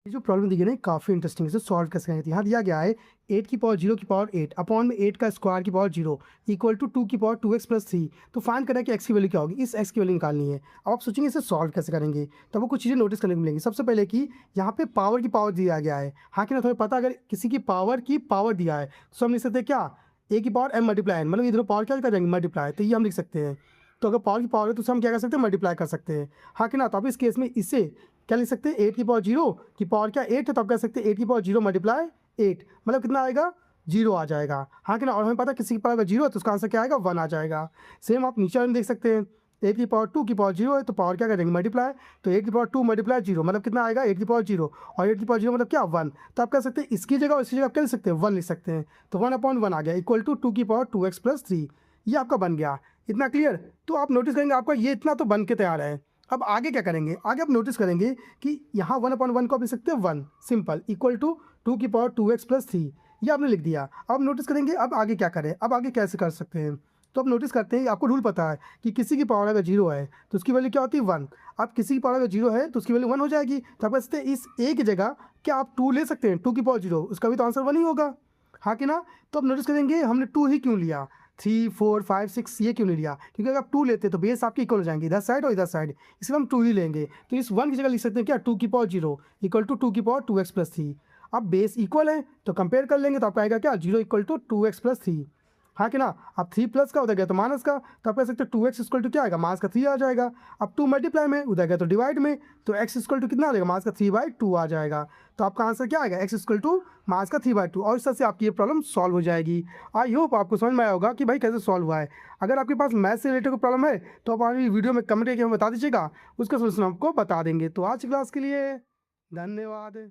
ये जो प्रॉब्लम दी गई ना काफ़ी इंटरेस्टिंग है, इसे सॉल्व कैसे करेंगे। यहाँ दिया गया है 8 की पावर 0 की पावर 8 अपॉन में 8 का स्क्वायर की पावर 0 इक्वल टू 2 की पावर 2x प्लस 3। तो फाइंड करना है कि x की वैल्यू क्या होगी, इस x की वैल्यू निकालनी है। अब आप सोचेंगे इसे सॉल्व कैसे करेंगे, तो आपको कुछ चीज़ें नोटिस करने को मिलेंगी। सबसे पहले कि यहाँ पे पावर की पावर दिया गया है, हाँ कि ना, तुम्हें पता अगर किसी की पावर दिया है तो हम लिख सकते हैं क्या, a की पावर m मल्टीप्लाई n, मतलब इधर पावर क्या कर जाएंगे मल्टीप्लाई, तो ये हम लिख सकते हैं। तो अगर पावर की पावर है तो उसे हम क्या कर सकते हैं, मल्टीप्लाई कर सकते हैं, हाँ कि ना। तो आप इस केस में इसे क्या लिख सकते हैं, 8 की पावर 0 की पावर क्या 8 है, तो आप कह सकते हैं 8 की पावर 0 मल्टीप्लाई 8, मतलब कितना आएगा, 0 आ जाएगा, हाँ कि ना। और हमें पता है किसी की पावर अगर 0 है तो उसका आंसर क्या आएगा, 1 आ जाएगा। सेम आप नीचे में देख सकते हैं, 8 की पावर 2 की पावर 0 है तो पावर क्या करेंगे, मल्टीप्लाई, तो 8 की पावर 2 मल्टीप्लाई 0 मतलब कितना आएगा, 8 की पावर 0, और 8 की पावर 0 मतलब क्या, 1। तो आप कह सकते हैं इसकी जगह और इसकी जगह आप क्या लिख सकते हैं, 1 लिख सकते हैं। तो 1/1 आ गया इक्वल टू 2 की पावर 2x प्लस 3, ये आपका बन गया। इतना क्लियर। तो आप नोटिस करेंगे आपका ये इतना तो बन के तैयार है। अब आगे क्या करेंगे, आगे आप नोटिस करेंगे कि यहाँ 1/1 को आप लिख सकते हैं 1 सिंपल इक्वल टू 2 की पावर 2x प्लस 3, ये आपने लिख दिया। अब नोटिस करेंगे अब आगे क्या करें, अब आगे कैसे कर सकते हैं। तो अब नोटिस करते हैं, आपको रूल पता है कि किसी की पावर अगर 0 है तो उसकी वैल्यू क्या होती है, 1। अब किसी की पावर अगर 0 है तो उसकी वैल्यू 1 हो जाएगी। तो आप कह सकते हैं इस a की जगह क्या आप 2 ले सकते हैं, 2 की पावर 0, उसका भी तो आंसर 1 ही होगा, हाँ कि ना। तो अब नोटिस करेंगे हमने 2 ही क्यों लिया, 3 4 5 6 ये क्यों नहीं लिया, क्योंकि अगर आप 2 लेते तो बेस आपके इक्वल हो जाएंगे, इधर साइड और इधर साइड, इसलिए हम 2 ही लेंगे। तो इस 1 की जगह लिख सकते हैं क्या, 2 की पावर 0 इक्वल टू 2 की पावर 2x प्लस 3। अब बेस इक्वल है तो कंपेयर कर लेंगे, तो आपका आएगा क्या, 0 इक्वल टू 2x प्लस 3, हाँ कि ना। अब 3 प्लस का उधर गया तो माइनस का, तो आप कह सकते हैं 2x इक्वल टू क्या आएगा, माइनस का 3 आ जाएगा। अब 2 मल्टीप्लाई में उधर गया तो डिवाइड में, तो x इक्वल टू कितना आ जाएगा, माइनस का 3/2 आ जाएगा। तो आपका आंसर क्या आएगा, x इक्वल टू माइनस का 3/2, और इस तरह से आपकी ये प्रॉब्लम सॉल्व हो जाएगी। आई होप आपको समझ में आया होगा कि भाई कैसे सॉल्व हुआ है। अगर आपके पास मैथ से रिलेटेड कोई प्रॉब्लम है तो आप हमारी वीडियो में कमेंट करके हमें बता दीजिएगा, उसका सोल्यूशन आपको बता देंगे। तो आज की क्लास के लिए धन्यवाद।